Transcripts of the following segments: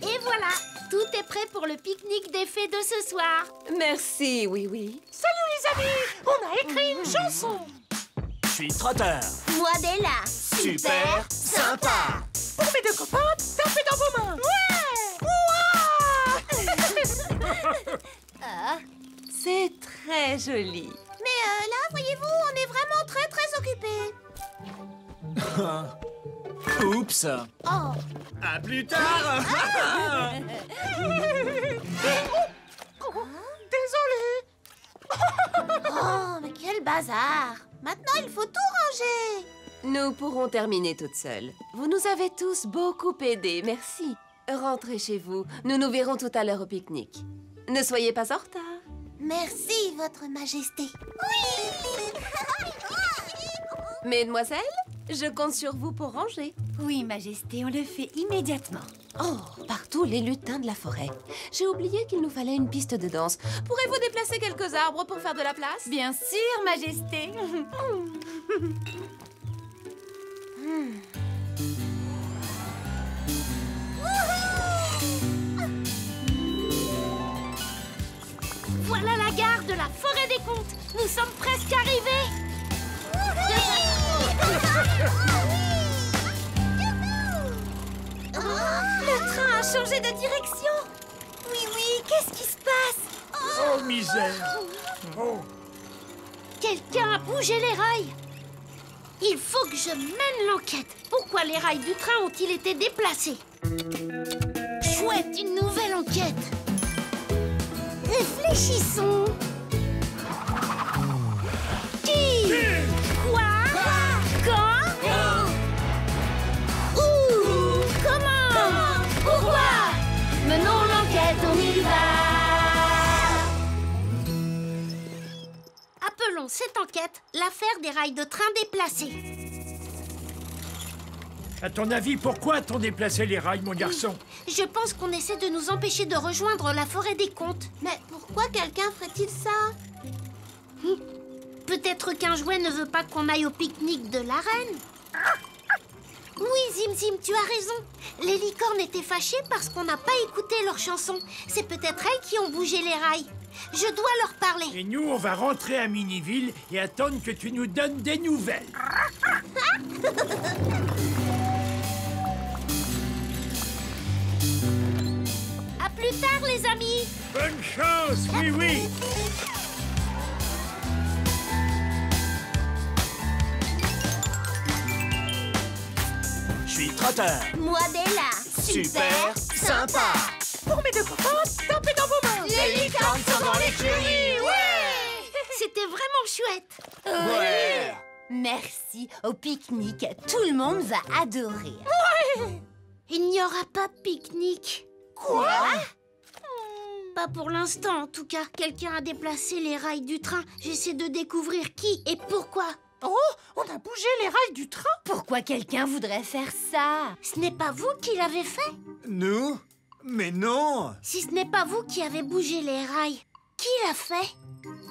Et voilà, tout est prêt pour le pique-nique des fées de ce soir. Merci, oui. Salut les amis, on a écrit une chanson. Je suis Trotteur. Moi, Bella. Super sympa. Pour mes deux copains, tapez dans vos mains. C'est très joli. Mais là, voyez-vous, on est vraiment très occupés. Oups. Oh. À plus tard. Désolé. Oh, mais quel bazar. Maintenant, il faut tout ranger. Nous pourrons terminer toutes seules. Vous nous avez tous beaucoup aidés, merci. Rentrez chez vous. Nous nous verrons tout à l'heure au pique-nique. Ne soyez pas en retard. Merci, votre majesté. Mesdemoiselles, je compte sur vous pour ranger. Oui, Majesté, on le fait immédiatement. Oh, partout les lutins de la forêt. J'ai oublié qu'il nous fallait une piste de danse. Pourrez-vous déplacer quelques arbres pour faire de la place? Bien sûr, Majesté. Voilà la gare de la forêt des contes. Nous sommes presque arrivés. Le train a changé de direction. Oui, qu'est-ce qui se passe? Oh, misère. Oh. Quelqu'un a bougé les rails. Il faut que je mène l'enquête. Pourquoi les rails du train ont-ils été déplacés? Chouette, une nouvelle enquête. Réfléchissons. Qui? Quoi? Quand? Où? Comment? Pourquoi? Menons l'enquête, on y va. Appelons cette enquête l'affaire des rails de train déplacés. À ton avis, pourquoi t'ont déplacé les rails, mon garçon? Je pense qu'on essaie de nous empêcher de rejoindre la forêt des contes. Mais pourquoi quelqu'un ferait-il ça? Peut-être qu'un jouet ne veut pas qu'on aille au pique-nique de la reine. Oui, Zim Zim, tu as raison. Les licornes étaient fâchées parce qu'on n'a pas écouté leur chanson. C'est peut-être elles qui ont bougé les rails. Je dois leur parler. Et nous, on va rentrer à Miniville et attendre que tu nous donnes des nouvelles. À plus tard, les amis. Bonne chance, oui. Je suis Trotteur. Moi, Bella. Super sympa. Pour mes deux copains, tapez dans vos mains. Les licornes sont dans l'écurie, C'était vraiment chouette. Ouais. Merci. Au pique-nique, tout le monde va adorer. Il n'y aura pas de pique-nique. Quoi? Pas pour l'instant, en tout cas. Quelqu'un a déplacé les rails du train. J'essaie de découvrir qui et pourquoi. Oh, on a bougé les rails du train. Pourquoi quelqu'un voudrait faire ça? Ce n'est pas vous qui l'avez fait? Nous? Mais non! Si ce n'est pas vous qui avez bougé les rails, qui l'a fait?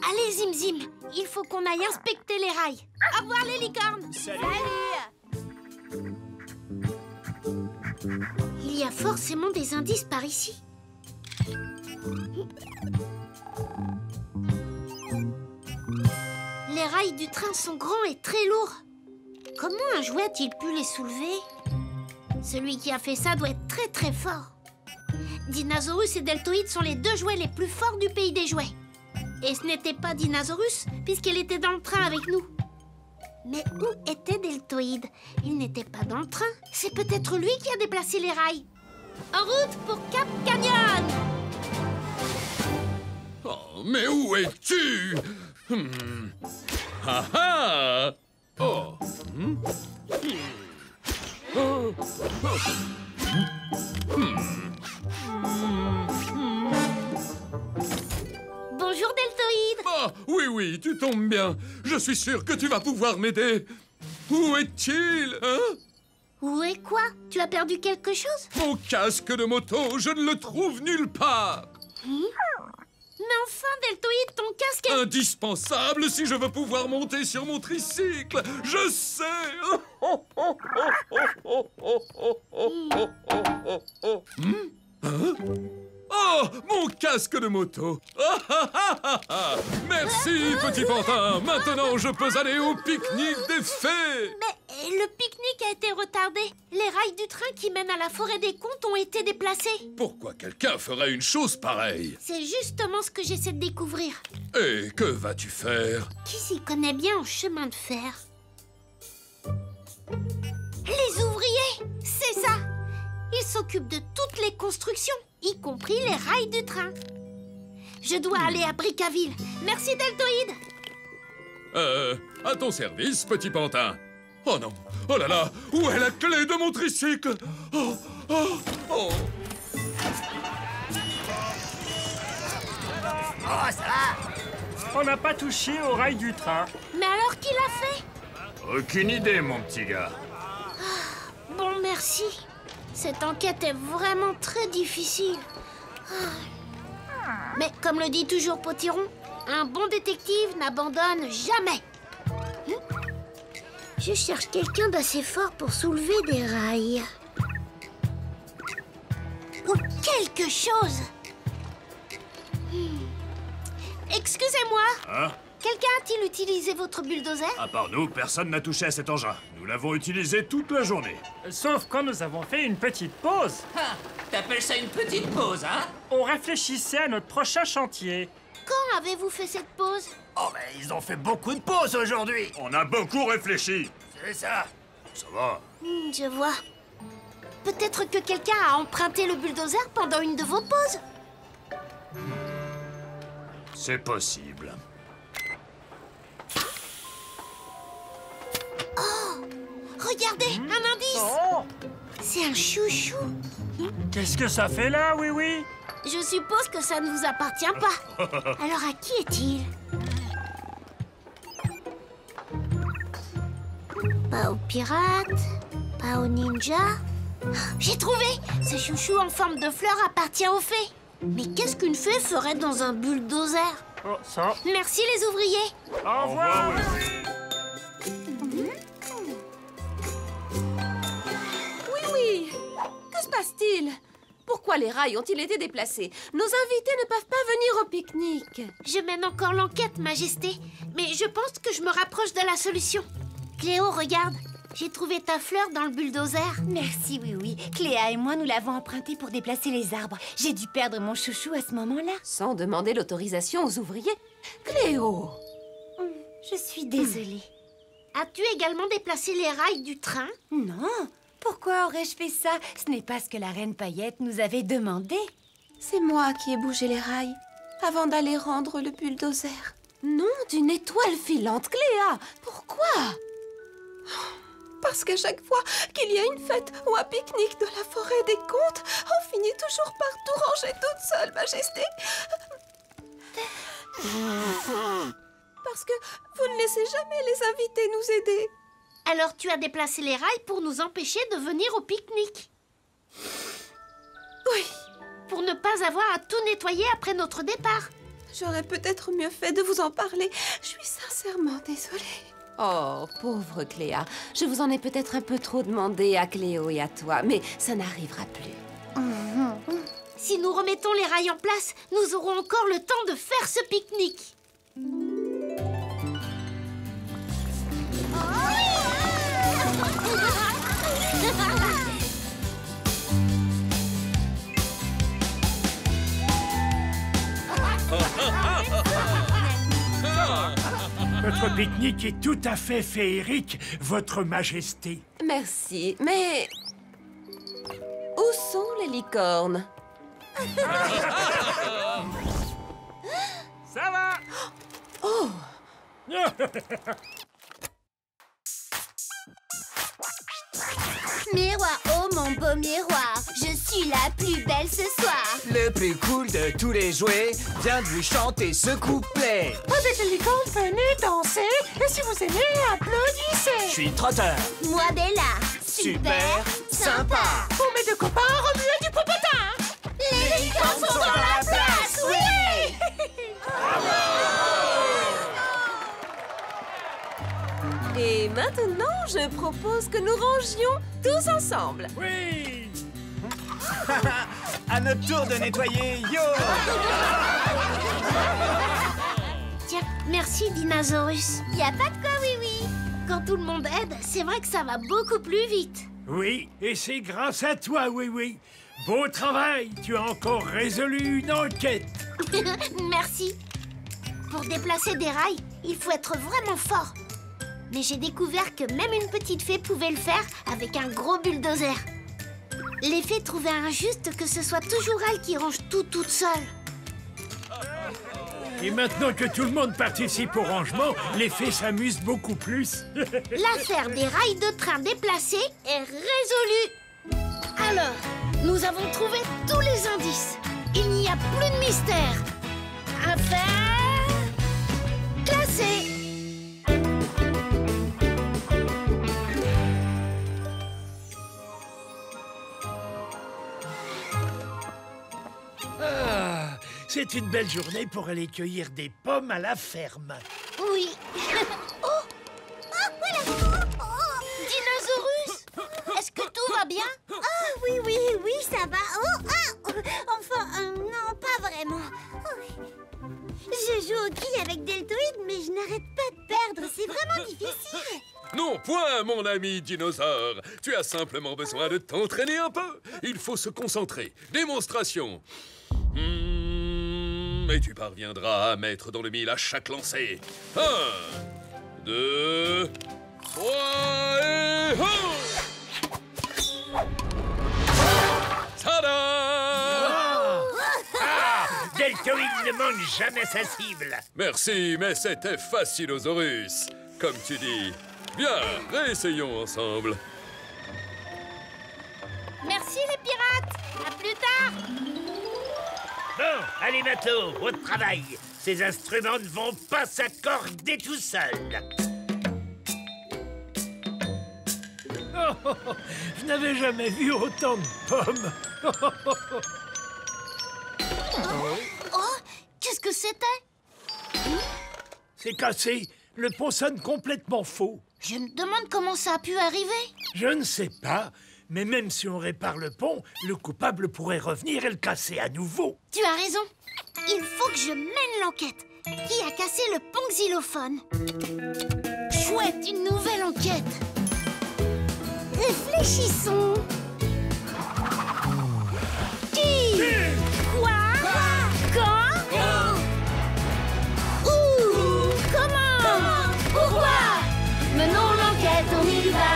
Allez, Zim Zim, il faut qu'on aille inspecter les rails. Au revoir, les licornes. Salut. Il y a forcément des indices par ici. Les rails du train sont grands et très lourds. Comment un jouet a-t-il pu les soulever? Celui qui a fait ça doit être très très fort. Dinosaurus et Deltoïde sont les deux jouets les plus forts du pays des jouets. Et ce n'était pas Dinosaurus, puisqu'elle était dans le train avec nous. Mais où était Deltoïde? Il n'était pas dans le train. C'est peut-être lui qui a déplacé les rails. En route pour Cap Canyon! Oh, mais où es-tu? Ah ah! Oh! Oh! Bonjour Deltoïde! Ah, oui, tu tombes bien. Je suis sûr que tu vas pouvoir m'aider. Où est-il, hein? Où est quoi? Tu as perdu quelque chose? Mon casque de moto, je ne le trouve nulle part. Mais enfin, Deltoïde, ton casque est... Indispensable si je veux pouvoir monter sur mon tricycle. Je sais. Oh, mon casque de moto. Merci, petit pantin. Maintenant, je peux aller au pique-nique des fées. Mais le pique-nique a été retardé. Les rails du train qui mènent à la forêt des contes ont été déplacés. Pourquoi quelqu'un ferait une chose pareille? C'est justement ce que j'essaie de découvrir. Et que vas-tu faire? Qui s'y connaît bien en chemin de fer? Les ouvriers, c'est ça. Ils s'occupent de toutes les constructions, y compris les rails du train. Je dois aller à Brickaville. Merci, Deltoïde. À ton service, petit pantin. Oh non. Oh là là. Où est la clé de mon tricycle? Oh, oh, oh. On n'a pas touché au rail du train. Mais alors, qui l'a fait? Aucune idée, mon petit gars. Bon, merci. Cette enquête est vraiment très difficile. Mais comme le dit toujours Potiron, un bon détective n'abandonne jamais. Je cherche quelqu'un d'assez fort pour soulever des rails. Ou quelque chose. Excusez-moi. Hein? Quelqu'un a-t-il utilisé votre bulldozer? À part nous, personne n'a touché à cet engin. Nous l'avons utilisé toute la journée. Sauf quand nous avons fait une petite pause. Ah, t'appelles ça une petite pause, hein? On réfléchissait à notre prochain chantier. Quand avez-vous fait cette pause? Oh, mais ils ont fait beaucoup de pauses aujourd'hui. On a beaucoup réfléchi. C'est ça. Ça va. Je vois. Peut-être que quelqu'un a emprunté le bulldozer pendant une de vos pauses. C'est possible. Regardez, un indice. Oh! C'est un chouchou. Qu'est-ce que ça fait là, oui, oui? Je suppose que ça ne vous appartient pas. Alors à qui est-il? Pas aux pirates, pas aux ninjas. J'ai trouvé! Ce chouchou en forme de fleur appartient aux fées. Mais qu'est-ce qu'une fée ferait dans un bulldozer? Oh, ça. Merci les ouvriers. Au revoir. Oui. Que se passe-t-il? Pourquoi les rails ont-ils été déplacés? Nos invités ne peuvent pas venir au pique-nique. Je mène encore l'enquête, Majesté. Mais je pense que je me rapproche de la solution. Cléo, regarde. J'ai trouvé ta fleur dans le bulldozer. Merci, oui, oui. Cléa et moi, nous l'avons emprunté pour déplacer les arbres. J'ai dû perdre mon chouchou à ce moment-là. Sans demander l'autorisation aux ouvriers. Cléo! Je suis désolée. As-tu également déplacé les rails du train? Non. Pourquoi aurais-je fait ça? Ce n'est pas ce que la reine Paillette nous avait demandé. C'est moi qui ai bougé les rails avant d'aller rendre le bulldozer. Non, d'une étoile filante, Cléa. Pourquoi? Parce qu'à chaque fois qu'il y a une fête ou un pique-nique de la forêt des contes, on finit toujours par tout ranger toute seule, Majesté. Parce que vous ne laissez jamais les invités nous aider. Alors tu as déplacé les rails pour nous empêcher de venir au pique-nique. Oui. Pour ne pas avoir à tout nettoyer après notre départ. J'aurais peut-être mieux fait de vous en parler. Je suis sincèrement désolée. Oh, pauvre Cléa. Je vous en ai peut-être un peu trop demandé à Cléo et à toi, mais ça n'arrivera plus. Si nous remettons les rails en place, nous aurons encore le temps de faire ce pique-nique. Votre pique-nique est tout à fait féerique, Votre Majesté. Merci, mais... Où sont les licornes? Ça va. Oh! Miroir, oh mon beau miroir, je suis la plus belle ce soir. Le plus cool de tous les jouets vient de lui chanter ce couplet. Avec les licornes, venez danser. Et si vous aimez, applaudissez. Je suis trotteur. Moi Bella, super sympa. Pour mes deux copains, remuez du popotin. Les licornes sont dans la place, oui. Et maintenant, je propose que nous rangions tous ensemble. Oui! À notre tour de nettoyer, yo! Tiens, merci, Dinosaurus. Y a pas de quoi, oui, oui. Quand tout le monde aide, c'est vrai que ça va beaucoup plus vite. Oui, et c'est grâce à toi, oui. Beau travail, tu as encore résolu une enquête. Merci. Pour déplacer des rails, il faut être vraiment fort. Mais j'ai découvert que même une petite fée pouvait le faire avec un gros bulldozer. Les fées trouvaient injuste que ce soit toujours elle qui range tout toute seule. Et maintenant que tout le monde participe au rangement, les fées s'amusent beaucoup plus. L'affaire des rails de train déplacés est résolue. Alors, nous avons trouvé tous les indices. Il n'y a plus de mystère. Affaire classée. Ah, c'est une belle journée pour aller cueillir des pommes à la ferme. Oui. Oh! Ah, voilà! Dinosaurus! Est-ce que tout va bien? Ah, oui, ça va. Enfin, non, pas vraiment. Oh. Je joue au quilles avec Deltoïde, mais je n'arrête pas de perdre. C'est vraiment difficile. Non, point, mon ami dinosaure. Tu as simplement besoin de t'entraîner un peu. Il faut se concentrer. Démonstration. Et tu parviendras à mettre dans le mille à chaque lancer. 1, 2, 3 et... Tada! Deltoïde ne manque jamais sa cible. Merci, mais c'était Facilosaurus. Comme tu dis. Bien, réessayons ensemble. Merci les pirates. À plus tard. Bon, allez matelots, au travail. Ces instruments ne vont pas s'accorder tout seuls. Oh, je n'avais jamais vu autant de pommes. Oh, qu'est-ce que c'était? C'est cassé. Le pont sonne complètement faux. Je me demande comment ça a pu arriver. Je ne sais pas, mais même si on répare le pont, le coupable pourrait revenir et le casser à nouveau. Tu as raison. Il faut que je mène l'enquête. Qui a cassé le pont xylophone? Chouette, une nouvelle enquête. Réfléchissons. Qui? Quoi? Quand? Où? Comment? Pourquoi? Menons l'enquête, on y va.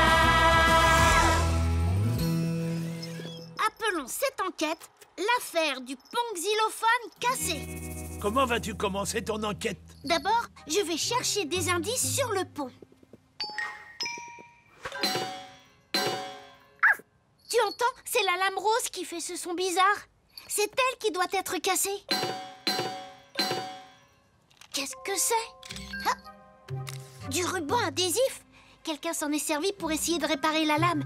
Appelons cette enquête l'affaire du pont xylophone cassé. Comment vas-tu commencer ton enquête? D'abord, je vais chercher des indices sur le pont. Tu entends? C'est la lame rose qui fait ce son bizarre. C'est elle qui doit être cassée. Qu'est-ce que c'est? Ah! Du ruban adhésif? Quelqu'un s'en est servi pour essayer de réparer la lame.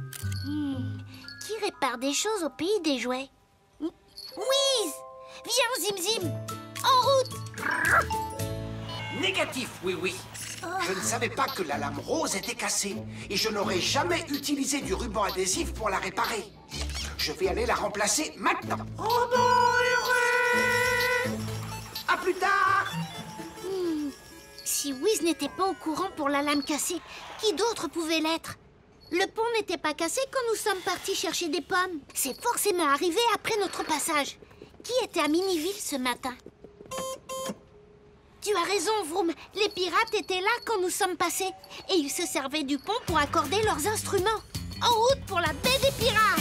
Qui répare des choses au pays des jouets? Whiz! Viens, Zim Zim! En route! Négatif, oui. Je ne savais pas que la lame rose était cassée et je n'aurais jamais utilisé du ruban adhésif pour la réparer. Je vais aller la remplacer maintenant. Oh non, à plus tard. Si Whiz n'était pas au courant pour la lame cassée, qui d'autre pouvait l'être? Le pont n'était pas cassé quand nous sommes partis chercher des pommes. C'est forcément arrivé après notre passage. Qui était à Miniville ce matin? Tu as raison, Vroom. Les pirates étaient là quand nous sommes passés. Et ils se servaient du pont pour accorder leurs instruments. En route pour la baie des pirates!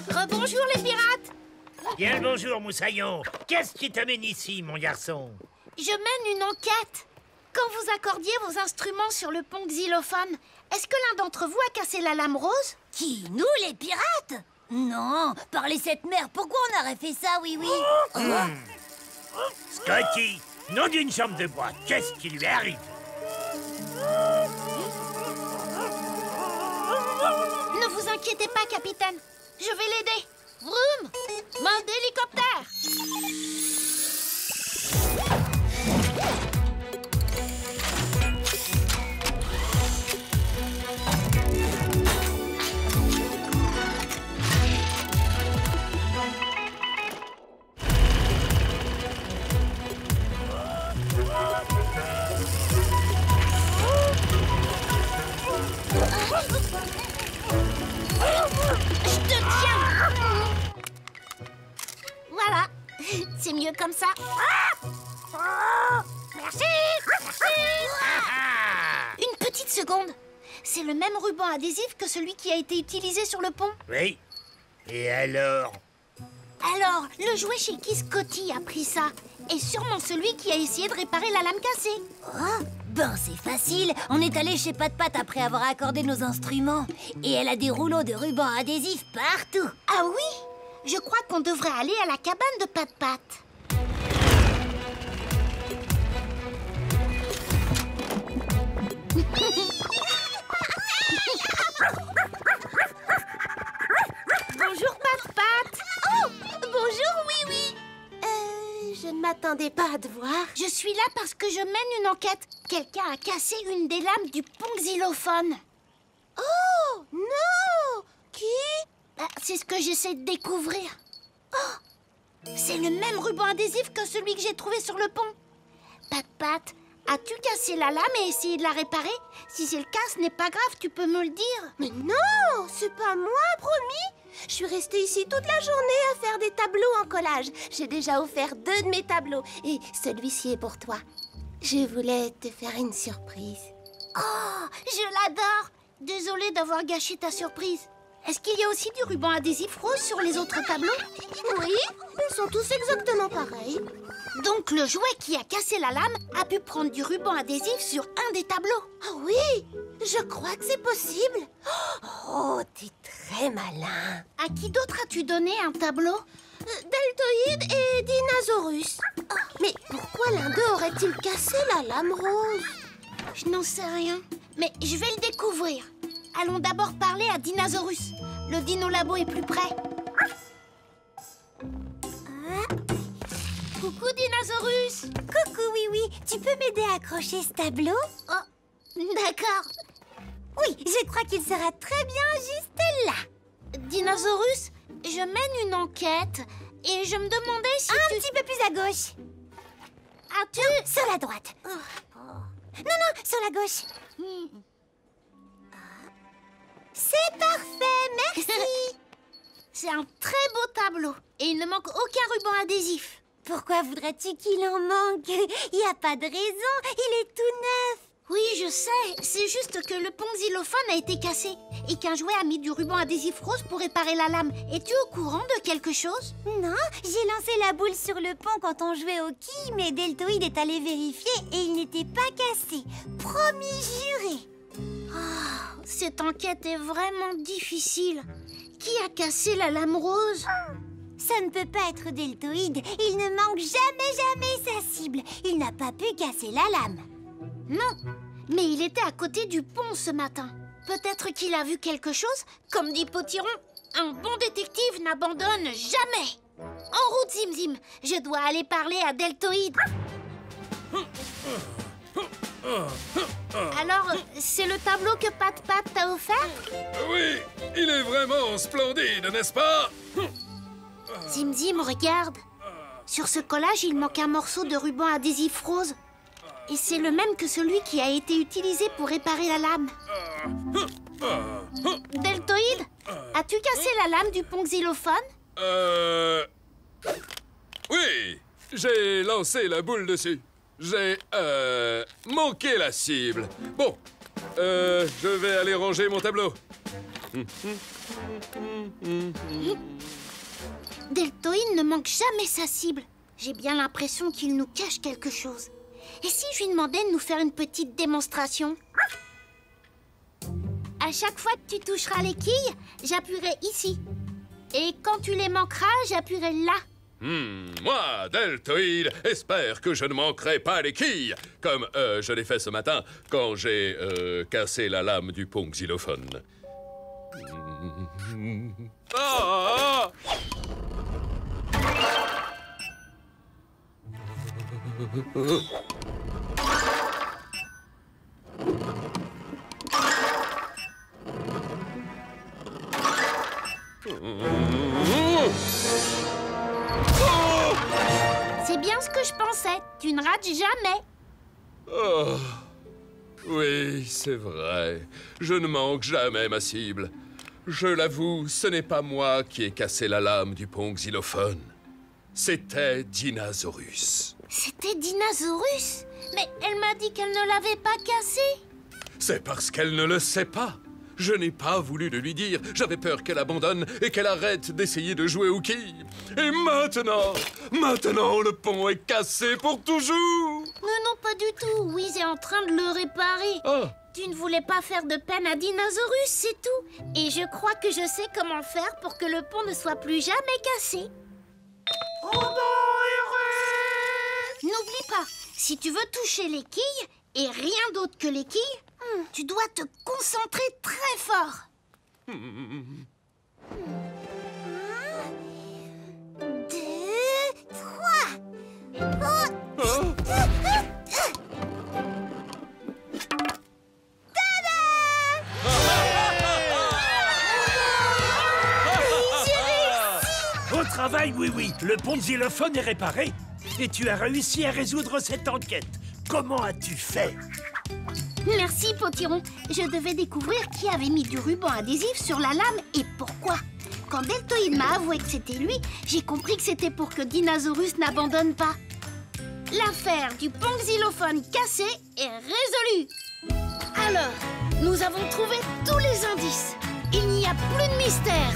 Rebonjour les pirates! Bien le bonjour, Moussaillon. Qu'est-ce qui t'amène ici, mon garçon? Je mène une enquête. Quand vous accordiez vos instruments sur le pont xylophone, est-ce que l'un d'entre vous a cassé la lame rose? Qui, nous, les pirates? Non, par les sept mers, pourquoi on aurait fait ça, oui? Scotty, nom d'une jambe de bois, qu'est-ce qui lui arrive? Ne vous inquiétez pas, capitaine. Je vais l'aider. Vroom! Mode hélicoptère! Je te tiens! Voilà, c'est mieux comme ça. Merci! Une petite seconde. C'est le même ruban adhésif que celui qui a été utilisé sur le pont. Oui. Et alors? Alors, le jouet chez qui Scotty a pris ça est sûrement celui qui a essayé de réparer la lame cassée. Oh, ben c'est facile. On est allé chez Pat-Pat après avoir accordé nos instruments. Et elle a des rouleaux de ruban adhésif partout. Ah oui? Je crois qu'on devrait aller à la cabane de Pat-Pat. Bonjour Pat-Pat. Oh, bonjour Oui-Oui. Je ne m'attendais pas à te voir. Je suis là parce que je mène une enquête. Quelqu'un a cassé une des lames du pont xylophone. Oh, non! Qui? C'est ce que j'essaie de découvrir. Oh, c'est le même ruban adhésif que celui que j'ai trouvé sur le pont. Pat-Pat, as-tu cassé la lame et essayé de la réparer? Si c'est le cas, ce n'est pas grave, tu peux me le dire. Mais non, c'est pas moi, promis. Je suis restée ici toute la journée à faire des tableaux en collage. J'ai déjà offert 2 de mes tableaux et celui-ci est pour toi. Je voulais te faire une surprise. Oh, je l'adore. Désolée d'avoir gâché ta surprise. Est-ce qu'il y a aussi du ruban adhésif rose sur les autres tableaux? Oui, ils sont tous exactement pareils. Donc le jouet qui a cassé la lame a pu prendre du ruban adhésif sur un des tableaux. Ah oui, je crois que c'est possible. Oh, t'es très malin. À qui d'autre as-tu donné un tableau? Deltoïde et Dinosaurus. Oh, mais pourquoi l'un d'eux aurait-il cassé la lame rose? Je n'en sais rien, mais je vais le découvrir. Allons d'abord parler à Dinosaurus. Le Dino Labo est plus près. Coucou Dinosaurus. Coucou Oui-Oui, tu peux m'aider à accrocher ce tableau? Oh, d'accord. Oui, je crois qu'il sera très bien juste là. Dinosaurus, je mène une enquête et je me demandais si un petit peu plus à gauche. As-tu... Non, sur la droite. Non, sur la gauche. C'est parfait, merci. C'est un très beau tableau et il ne manque aucun ruban adhésif. Pourquoi voudrais-tu qu'il en manque? Il n'y a pas de raison, il est tout neuf. Oui, je sais. C'est juste que le pont xylophone a été cassé et qu'un jouet a mis du ruban adhésif rose pour réparer la lame. Es-tu au courant de quelque chose? Non, j'ai lancé la boule sur le pont quand on jouait au quilles, mais Deltoïde est allé vérifier et il n'était pas cassé. Promis juré. Oh, cette enquête est vraiment difficile. Qui a cassé la lame rose? Ça ne peut pas être Deltoïde. Il ne manque jamais sa cible. Il n'a pas pu casser la lame. Non, mais il était à côté du pont ce matin. Peut-être qu'il a vu quelque chose. Comme dit Potiron, un bon détective n'abandonne jamais. En route, Zim Zim. Je dois aller parler à Deltoïde. Alors, c'est le tableau que Pat-Pat t'a offert? Oui, il est vraiment splendide, n'est-ce pas? Zim Zim, regarde. Sur ce collage, il manque un morceau de ruban adhésif rose. Et c'est le même que celui qui a été utilisé pour réparer la lame. Deltoïde, as-tu cassé la lame du pont xylophone? Oui, j'ai lancé la boule dessus. J'ai, manqué la cible. Bon, je vais aller ranger mon tableau. Deltoïde ne manque jamais sa cible. J'ai bien l'impression qu'il nous cache quelque chose. Et si je lui demandais de nous faire une petite démonstration? À chaque fois que tu toucheras les quilles, j'appuierai ici. Et quand tu les manqueras, j'appuierai là. Moi, Deltoïde, espère que je ne manquerai pas les quilles, comme je l'ai fait ce matin quand j'ai cassé la lame du pont xylophone. Ah! C'est bien ce que je pensais. Tu ne rates jamais. Oh. Oui, c'est vrai. Je ne manque jamais ma cible. Je l'avoue, ce n'est pas moi qui ai cassé la lame du pont xylophone. C'était Dinosaurus. C'était Dinosaurus? Mais elle m'a dit qu'elle ne l'avait pas cassé. C'est parce qu'elle ne le sait pas. Je n'ai pas voulu le lui dire. J'avais peur qu'elle abandonne et qu'elle arrête d'essayer de jouer aux quilles. Et maintenant, le pont est cassé pour toujours. Non, pas du tout. Wiz est en train de le réparer. Ah. Tu ne voulais pas faire de peine à Dinosaurus, c'est tout. Et je crois que je sais comment faire pour que le pont ne soit plus jamais cassé. Oh non, Eric! N'oublie pas, si tu veux toucher les quilles, et rien d'autre que les quilles, tu dois te concentrer très fort. 2, 3. Au travail, oui. Le pont de xylophone est réparé. Et tu as réussi à résoudre cette enquête. Comment as-tu fait? Merci, Potiron. Je devais découvrir qui avait mis du ruban adhésif sur la lame et pourquoi. Quand Deltoïde m'a avoué que c'était lui, j'ai compris que c'était pour que Dinosaurus n'abandonne pas. L'affaire du pont xylophone cassé est résolue. Alors, nous avons trouvé tous les indices. Il n'y a plus de mystère.